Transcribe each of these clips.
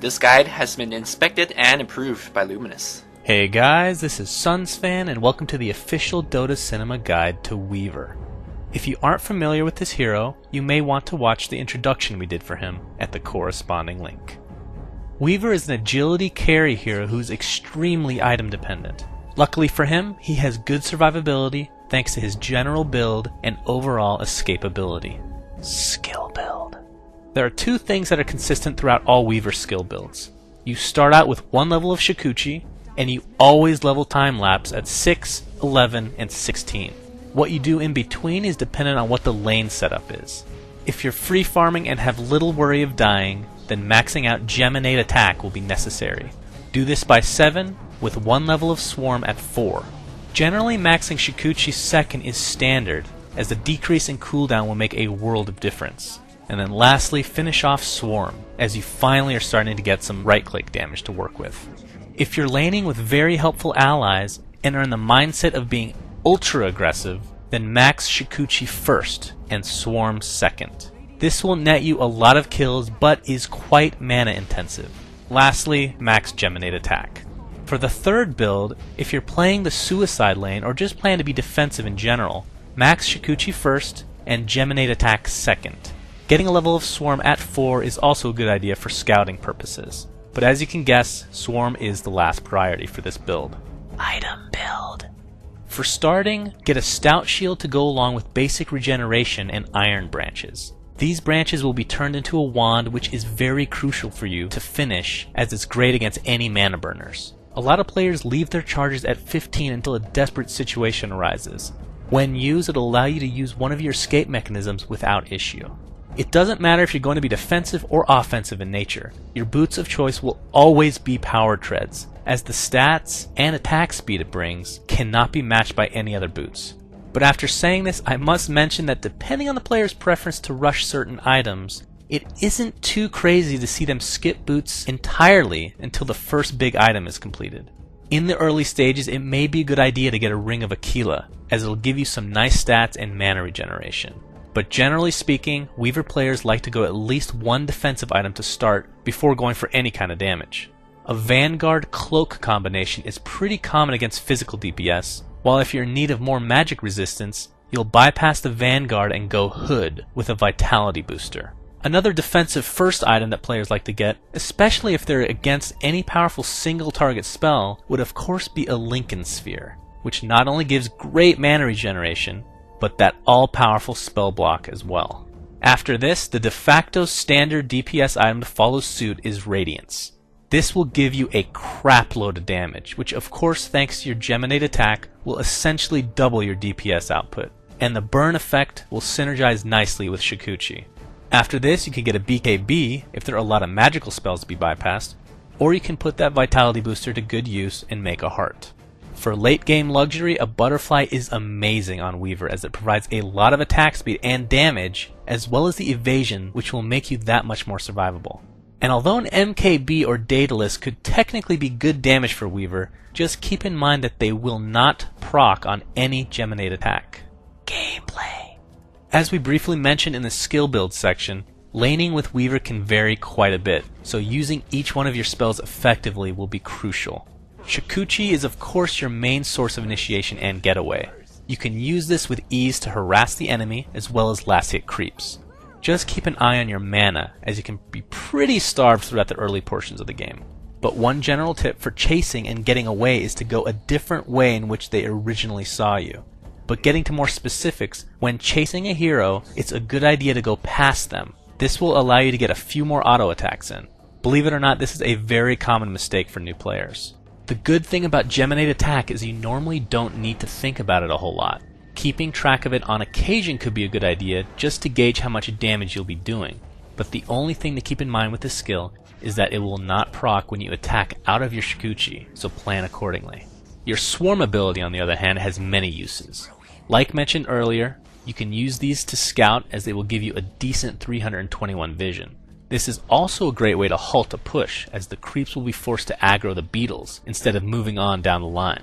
This guide has been inspected and improved by Luminous. Hey guys, this is SUNSfan and welcome to the official Dota Cinema Guide to Weaver. If you aren't familiar with this hero, you may want to watch the introduction we did for him at the corresponding link. Weaver is an agility carry hero who's extremely item dependent. Luckily for him, he has good survivability thanks to his general build and overall escapability. Skill build. There are two things that are consistent throughout all Weaver skill builds. You start out with one level of Shikuchi, and you always level time lapse at 6, 11, and 16. What you do in between is dependent on what the lane setup is. If you're free farming and have little worry of dying, then maxing out Geminate attack will be necessary. Do this by 7, with one level of Swarm at 4. Generally maxing Shikuchi second is standard, as the decrease in cooldown will make a world of difference. And then lastly, finish off Swarm, as you finally are starting to get some right-click damage to work with. If you're laning with very helpful allies, and are in the mindset of being ultra-aggressive, then max Shikuchi first, and Swarm second. This will net you a lot of kills, but is quite mana-intensive. Lastly, max Geminate attack. For the third build, if you're playing the suicide lane, or just plan to be defensive in general, max Shikuchi first, and Geminate attack second. Getting a level of Swarm at 4 is also a good idea for scouting purposes, but as you can guess, Swarm is the last priority for this build. Item build. For starting, get a Stout Shield to go along with basic regeneration and Iron Branches. These branches will be turned into a wand, which is very crucial for you to finish, as it's great against any mana burners. A lot of players leave their charges at 15 until a desperate situation arises. When used, it'll allow you to use one of your escape mechanisms without issue. It doesn't matter if you're going to be defensive or offensive in nature. Your boots of choice will always be Power Treads, as the stats and attack speed it brings cannot be matched by any other boots. But after saying this, I must mention that depending on the player's preference to rush certain items, it isn't too crazy to see them skip boots entirely until the first big item is completed. In the early stages, it may be a good idea to get a Ring of Aquila, as it'll give you some nice stats and mana regeneration. But generally speaking, Weaver players like to go at least one defensive item to start before going for any kind of damage. A Vanguard Cloak combination is pretty common against physical DPS, while if you're in need of more magic resistance, you'll bypass the Vanguard and go Hood with a Vitality booster. Another defensive first item that players like to get, especially if they're against any powerful single target spell, would of course be a Lincoln Sphere, which not only gives great mana regeneration, but that all-powerful spell block as well. After this, the de facto standard DPS item to follow suit is Radiance. This will give you a crap load of damage, which of course thanks to your Geminate attack will essentially double your DPS output, and the burn effect will synergize nicely with Shikuchi. After this, you can get a BKB if there are a lot of magical spells to be bypassed, or you can put that Vitality booster to good use and make a heart. For late game luxury, a Butterfly is amazing on Weaver as it provides a lot of attack speed and damage, as well as the evasion, which will make you that much more survivable. And although an MKB or Daedalus could technically be good damage for Weaver, just keep in mind that they will not proc on any Geminate attack. Gameplay. As we briefly mentioned in the skill build section, laning with Weaver can vary quite a bit, so using each one of your spells effectively will be crucial. Shikuchi is of course your main source of initiation and getaway. You can use this with ease to harass the enemy as well as last hit creeps. Just keep an eye on your mana, as you can be pretty starved throughout the early portions of the game. But one general tip for chasing and getting away is to go a different way in which they originally saw you. But getting to more specifics, when chasing a hero, it's a good idea to go past them. This will allow you to get a few more auto attacks in. Believe it or not, this is a very common mistake for new players. The good thing about Geminate attack is you normally don't need to think about it a whole lot. Keeping track of it on occasion could be a good idea just to gauge how much damage you'll be doing. But the only thing to keep in mind with this skill is that it will not proc when you attack out of your Shikuchi, so plan accordingly. Your Swarm ability, on the other hand, has many uses. Like mentioned earlier, you can use these to scout, as they will give you a decent 321 vision. This is also a great way to halt a push, as the creeps will be forced to aggro the beetles instead of moving on down the line.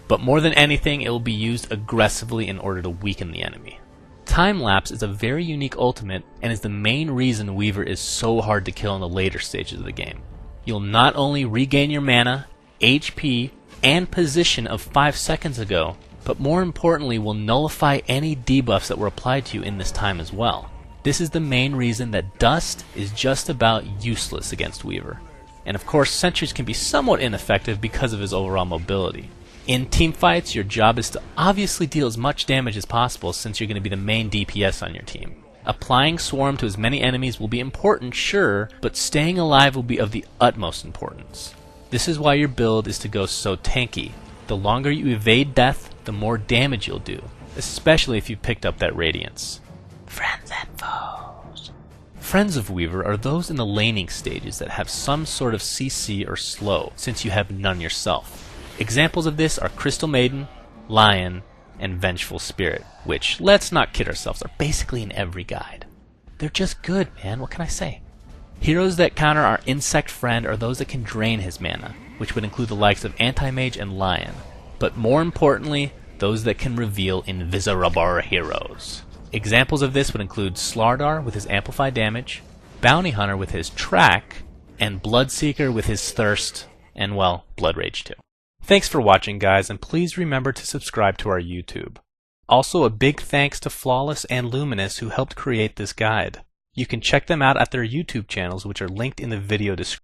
But more than anything, it will be used aggressively in order to weaken the enemy. Time Lapse is a very unique ultimate and is the main reason Weaver is so hard to kill in the later stages of the game. You'll not only regain your mana, HP, and position of 5 seconds ago, but more importantly will nullify any debuffs that were applied to you in this time as well. This is the main reason that Dust is just about useless against Weaver. And of course, Sentries can be somewhat ineffective because of his overall mobility. In teamfights, your job is to obviously deal as much damage as possible since you're going to be the main DPS on your team. Applying Swarm to as many enemies will be important, sure, but staying alive will be of the utmost importance. This is why your build is to go so tanky. The longer you evade death, the more damage you'll do, especially if you picked up that Radiance. Friends and foes. Friends of Weaver are those in the laning stages that have some sort of CC or slow, since you have none yourself. Examples of this are Crystal Maiden, Lion, and Vengeful Spirit, which, let's not kid ourselves, are basically in every guide. They're just good, man, what can I say? Heroes that counter our Insect Friend are those that can drain his mana, which would include the likes of Anti-Mage and Lion, but more importantly, those that can reveal invisible heroes. Examples of this would include Slardar with his Amplify damage, Bounty Hunter with his Track, and Bloodseeker with his Thirst, and well, Blood Rage too. Thanks for watching, guys, and please remember to subscribe to our YouTube. Also, a big thanks to FlawlezZ and Luminous who helped create this guide. You can check them out at their YouTube channels, which are linked in the video description.